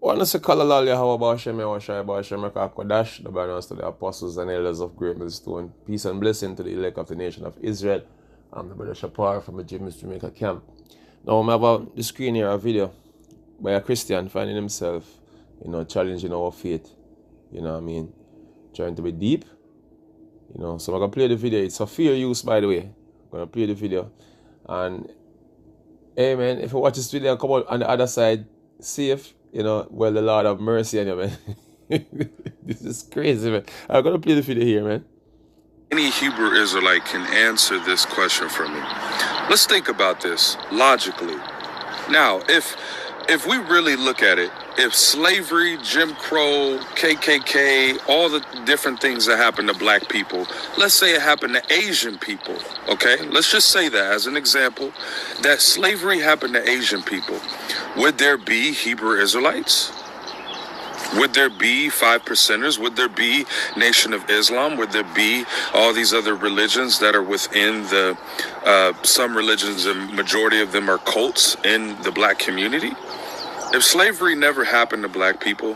Wanna say Kalalal Yahweh Bashem Yahweh Bashem Kodash, the banners to the apostles and elders of Great Millstone. Peace and blessing to the elect of the nation of Israel. I'm the brother Shapar from the James Jamaica camp. Now I'm about the screen here a video by a Christian finding himself, challenging our faith. You know what I mean? Trying to be deep. So I'm gonna play the video. It's a fair use, by the way. I'm gonna play the video. And hey man, if you watch this video, come out on the other side safe. Well, the Lord have mercy on you, man. This is crazy, man. I'm going to play the video here, man. Any Hebrew Israelite can answer this question for me. Let's think about this logically. Now, if we really look at it, if slavery, Jim Crow, KKK, all the different things that happen to black people, let's say it happened to Asian people, okay? Let's just say that as an example, that slavery happened to Asian people. Would there be Hebrew Israelites? Would there be 5%ers? Would there be Nation of Islam? Would there be all these other religions that are within the, some religions, the majority of them are cults in the black community? If slavery never happened to black people,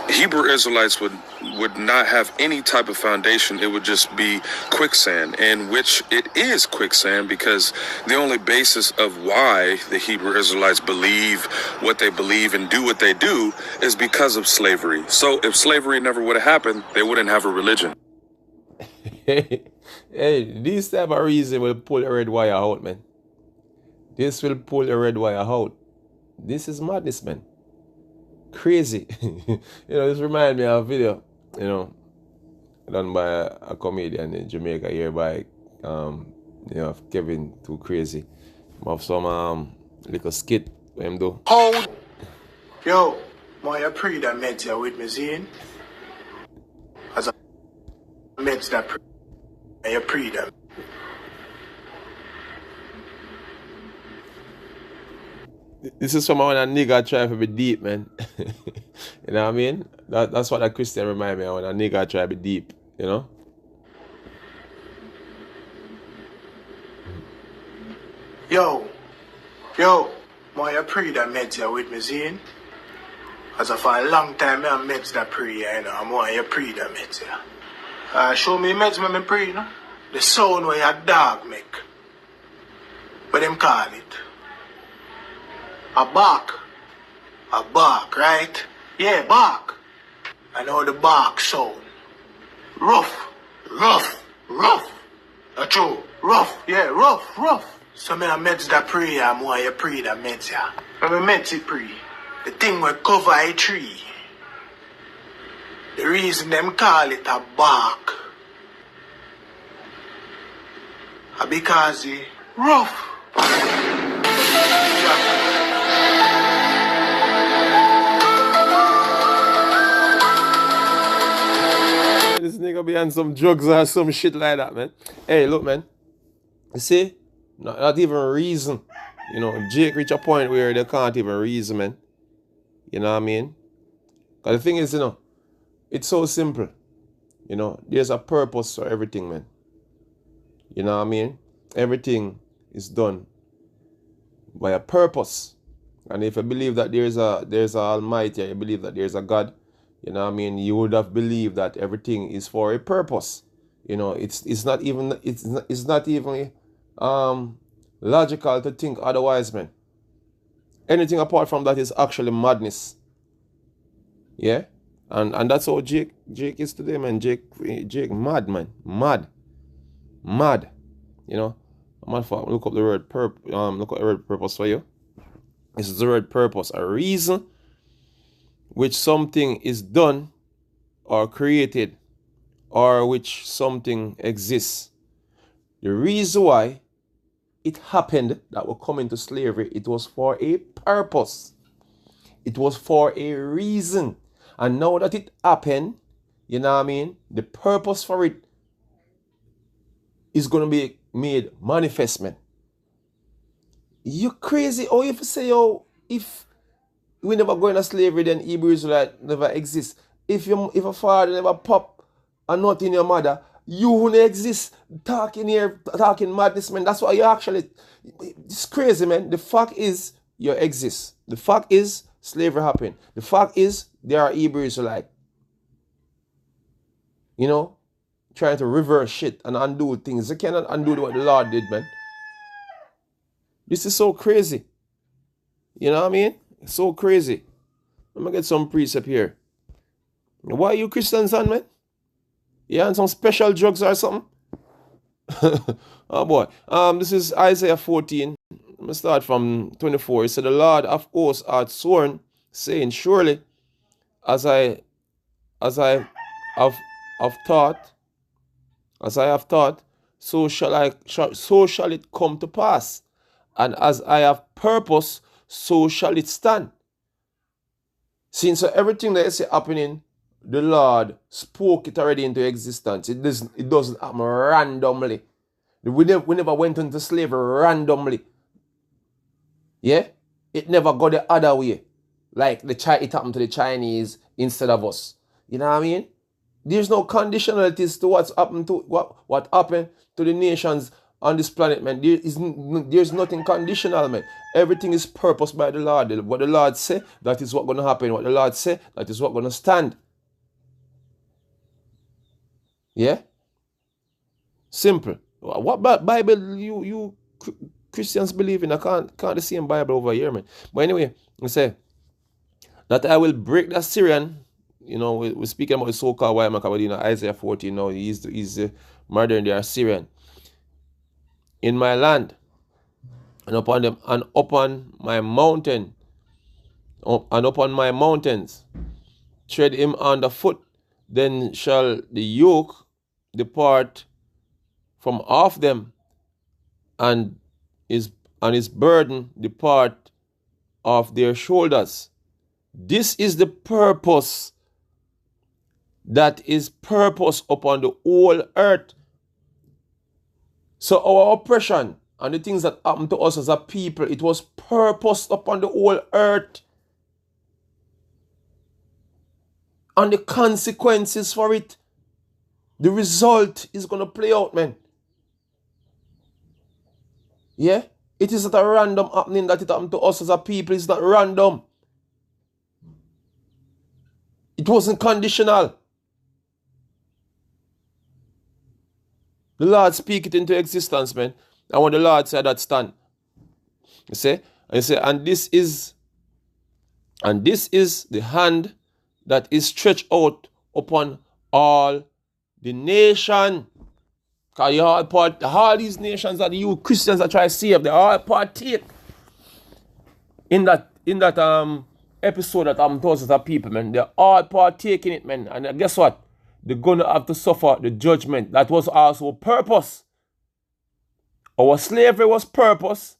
Hebrew Israelites would not have any type of foundation. It would just be quicksand, in which it is quicksand because the only basis of why the Hebrew Israelites believe what they believe and do what they do is because of slavery. So if slavery never would have happened, they wouldn't have a religion. Hey, this type of reason will pull a red wire out, man. This will pull a red wire out. This is madness, man. Crazy. This reminds me of a video, done by a comedian in Jamaica here by, Kevin Too Crazy. Have some little skit for him do. Hold. Yo, my pray that meds you with me, seeing? As a meds that pray, I pray them. This is from when a nigga try to be deep, man. You know what I mean? That's what a Christian remind me of, when a nigga try to be deep, Yo, my pray that meds you with me, seeing? As for a long time, I meds that pray, I'm why you pray that meds you. Show me meds me pray, The sound where your dog make. What them call it? A bark, right? Yeah, bark. I know the bark sound. Rough. That's true. Rough, yeah, rough. So me a meds that pray, I'm why you pray that meds ya. I'm a meds it pray. The thing will cover a tree. The reason them call it a bark. Because it rough. This nigga be on some drugs or some shit like that, man. Hey, look, man. You see? Not even reason. Jake reach a point where they can't even reason, man. You know what I mean? Because the thing is, it's so simple. There's a purpose for everything, man. You know what I mean? Everything is done by a purpose. And if you believe that there's a Almighty, you believe that there's a God, you know what I mean, you would have believed that everything is for a purpose. It's not even logical to think otherwise, man. Anything apart from that is actually madness. Yeah? And that's how Jake is today, man. Jake mad, man. Mad. Look up the word purpose for you. This is the word purpose. A reason which something is done or created, or which something exists. The reason why it happened that we come into slavery, it was for a purpose. It was for a reason. And now that it happened, you know what I mean, the purpose for it is going to be made manifest, man. You crazy? Oh, if you say, if we never go into slavery, then Hebrew Israelite never exist. If a father never pop a nut in your mother, you wouldn't exist. Talking madness, man. That's why you actually, it's crazy, man. The fact is, you exist. The fact is, slavery happened. The fact is, there are Hebrew Israelites, you know, trying to reverse shit and undo things. They cannot undo what the Lord did, man. This is so crazy. You know what I mean? It's so crazy. Let me get some precept here. Why are you Christians on, man? You on some special drugs or something? Oh boy. This is Isaiah 14. Let me start from 24. It said, the Lord of hosts hath sworn, saying, surely as I have thought, so shall it come to pass. And as I have purpose, so shall it stand. Since everything that is happening, the Lord spoke it already into existence. It doesn't happen randomly. We never went into slavery randomly. Yeah? It never got the other way. Like it happened to the Chinese instead of us. You know what I mean? There's no conditionalities to what's happened to what happened to the nations on this planet, man. There's nothing conditional, man. Everything is purposed by the Lord. What the Lord say, that is what's going to happen. What the Lord say, that is what's going to stand. Yeah? Simple. What Bible you Christians believe in? I can't the same Bible over here, man. But anyway, I say that I will break the Syrian. You know, we're speaking about the so-called white man, because Isaiah 14 now, he's murdering the Assyrian. In my land, and upon them, and upon my mountain, and upon my mountains, tread him underfoot. Then shall the yoke depart from off them, and his burden depart off their shoulders. This is the purpose that is purpose upon the whole earth. So our oppression and the things that happened to us as a people, it was purposed upon the whole earth. And the consequences for it, the result is going to play out, man. Yeah? It is not a random happening that it happened to us as a people. It's not random. It wasn't conditional. The Lord speak it into existence, man. And when the Lord said that stand, you say, and this is the hand that is stretched out upon all the nation. Because all these nations that you Christians are trying to save, they all partake in that episode that thousands of people, man. They're all partaking it, man. And guess what? They're going to have to suffer the judgment. That was also purpose. Our slavery was purpose.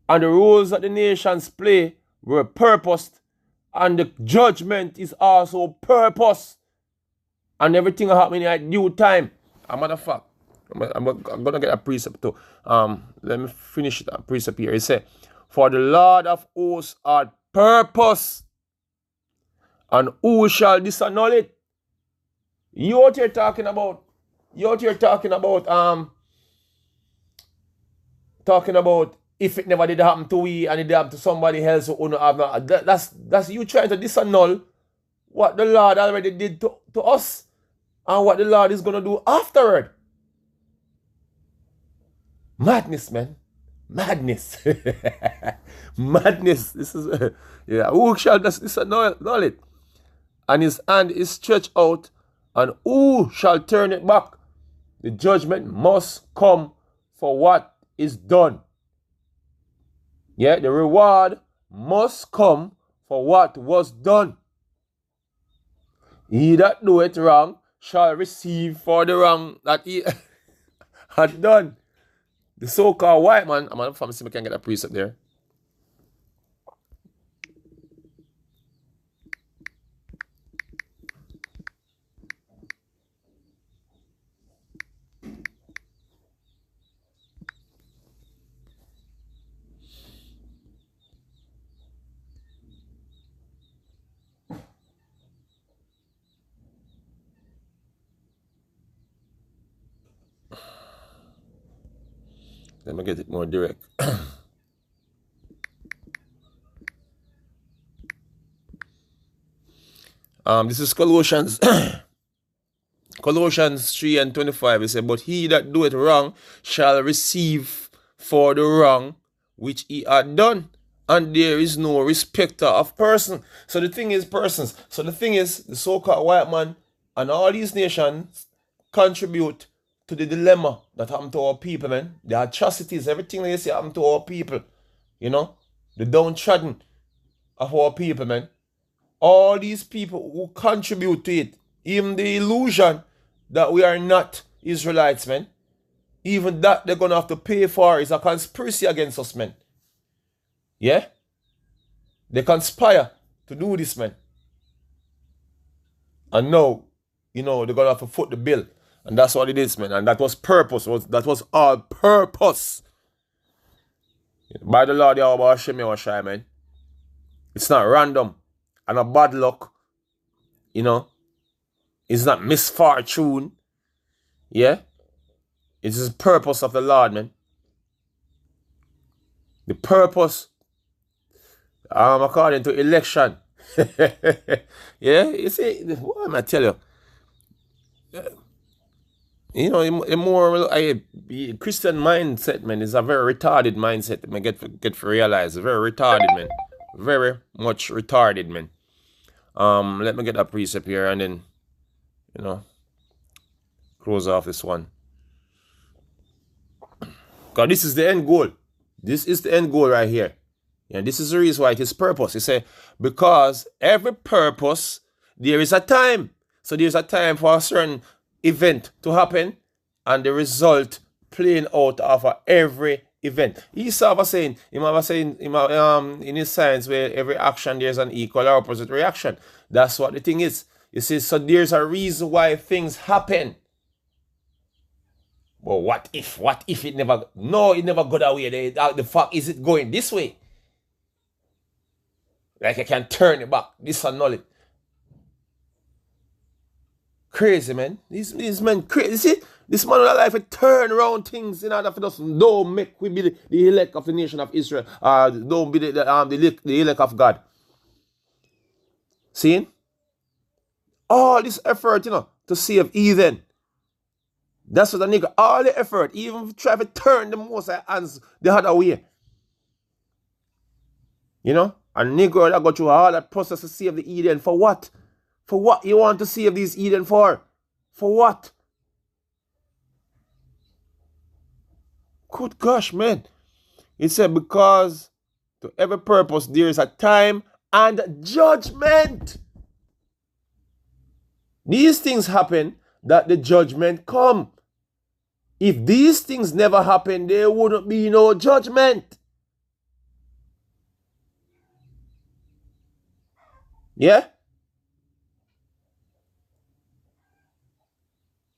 And the rules that the nations play were purposed. And the judgment is also purpose. And everything happening at due time. A matter of fact, I'm going to get a precept too. Let me finish that precept here. It says, for the Lord of hosts had purpose. And who shall disannul it? You out here talking about if it never did happen to we and it did happen to somebody else who don't have no, that's you trying to disannul what the Lord already did to us and what the Lord is gonna do afterward. Madness, man. Madness. Madness. This is who shall disannul it? And his hand is stretched out, and who shall turn it back? The judgment must come for what is done. Yeah, the reward must come for what was done. He that doeth wrong shall receive for the wrong that he had done. The so-called white man, I'm going to see if I can get a precept there. Let me get it more direct. This is Colossians Colossians 3 and 25. It says, but he that doeth wrong shall receive for the wrong which he had done. And there is no respecter of person. So the thing is persons. So the thing is, the so-called white man and all these nations contribute to the dilemma that happened to our people, man. The atrocities, everything they say happened to our people. You know? The downtrodden of our people, man. All these people who contribute to it, even the illusion that we are not Israelites, man. Even that they're gonna have to pay for is a conspiracy against us, man. Yeah? They conspire to do this, man. And now, you know, they're gonna have to foot the bill. And that's what it is, man. And that was purpose. That was all purpose. By the Lord, Yahweh Hashem Yahushai, man. It's not random. And a bad luck. You know. It's not misfortune. Yeah. It's the purpose of the Lord, man. The purpose, according to election. Yeah, you see, what am I tell you? You know, the more Christian mindset, man, is a very retarded mindset. Man, get to realize, very retarded, man, very much retarded, man. Let me get a precept here and then, you know, close off this one. Because this is the end goal. This is the end goal right here. And this is the reason why it is purpose. He said, because every purpose, there is a time. So there's a time for a certain event to happen and the result playing out of every event. Esau was saying, in his science, where every action there's an equal or opposite reaction. That's what the thing is. You see, so there's a reason why things happen. But what if it never, no, it never go that way. The fact is it going this way. Like I can turn it back, disannul it. Crazy, man. These men crazy. See, this man of life will turn around things in order for us don't make we be the elect of the nation of Israel. Don't be the elect of God. See? All this effort, you know, to save Eden. That's what the nigga, all the effort, even try to turn the most hands the other way. You know? A nigga that go through all that process to save the Eden. For what? For what you want to save these Eden for? For what? Good gosh, man. It said, because to every purpose there is a time and judgment. These things happen that the judgment come. If these things never happen, there wouldn't be no judgment. Yeah?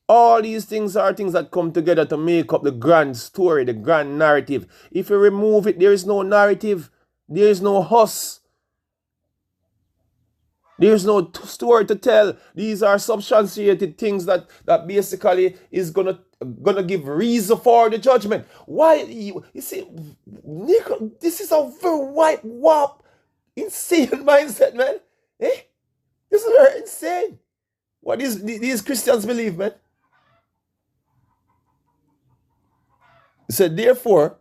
All these things are things that come together to make up the grand story, the grand narrative. If you remove it, there is no narrative. There is no us. There's no story to tell. These are substantiated things that basically is gonna give reason for the judgment. Why you see, Nico, this is a very white warp, insane mindset, man. This is very insane. What these Christians believe, man. He said, therefore,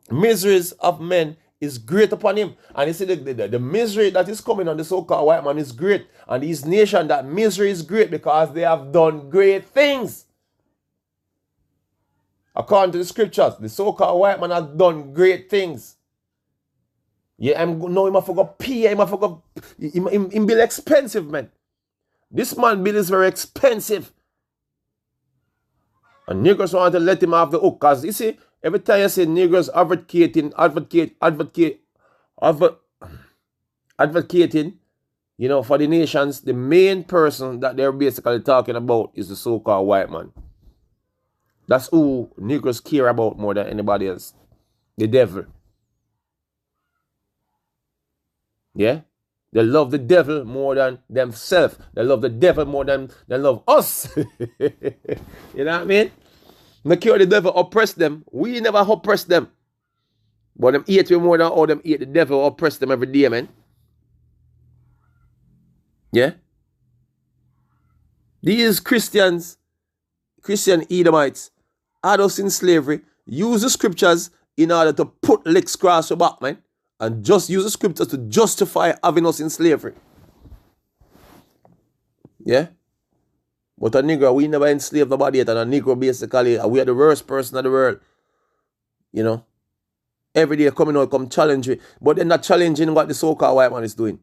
miseries of men is great upon him. And he said the misery that is coming on the so-called white man is great. And his nation, that misery is great because they have done great things. According to the scriptures, the so-called white man has done great things. Yeah, now him I forgot pay, him I forgot, him bill expensive, man. This man bill is very expensive. And niggers want to let him off the hook. Because you see, every time you say niggers advocating, you know, for the nations, the main person that they're basically talking about is the so-called white man. That's who niggers care about more than anybody else. The devil. Yeah? They love the devil more than themselves. They love the devil more than they love us. You know what I mean? Make sure the devil oppress them. We never oppress them. But them hate we more than all them hate the devil oppress them every day, man. Yeah? These Christians, Christian Edomites, had us in slavery, use the scriptures in order to put legs across your back, man. And just use the scriptures to justify having us in slavery. Yeah? But a Negro, we never enslaved nobody yet. And a Negro, basically, we are the worst person in the world. You know? Every day coming out, come challenge it. But they're not challenging what the so-called white man is doing.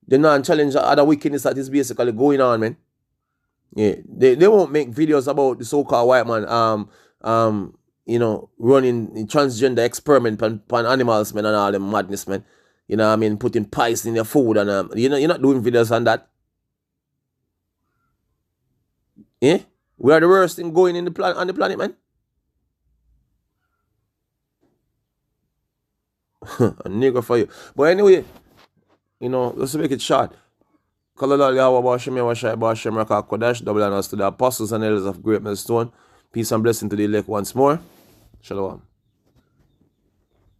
They're not challenging other wickedness that is basically going on, man. Yeah. They won't make videos about the so-called white man, you know, running transgender experiment on animals, man, and all them madness, man. You know what I mean? Putting pies in your food and, you know, you're not doing videos on that. Yeah? We are the worst thing going on the planet, man. A nigga for you. But anyway, you know, let's make it short. Color Yahweh Bashem Yahweh Bashem Raka Kodash, double honors to the apostles and elders of Great Millstone. Peace and blessing to the elect once more. Shalom.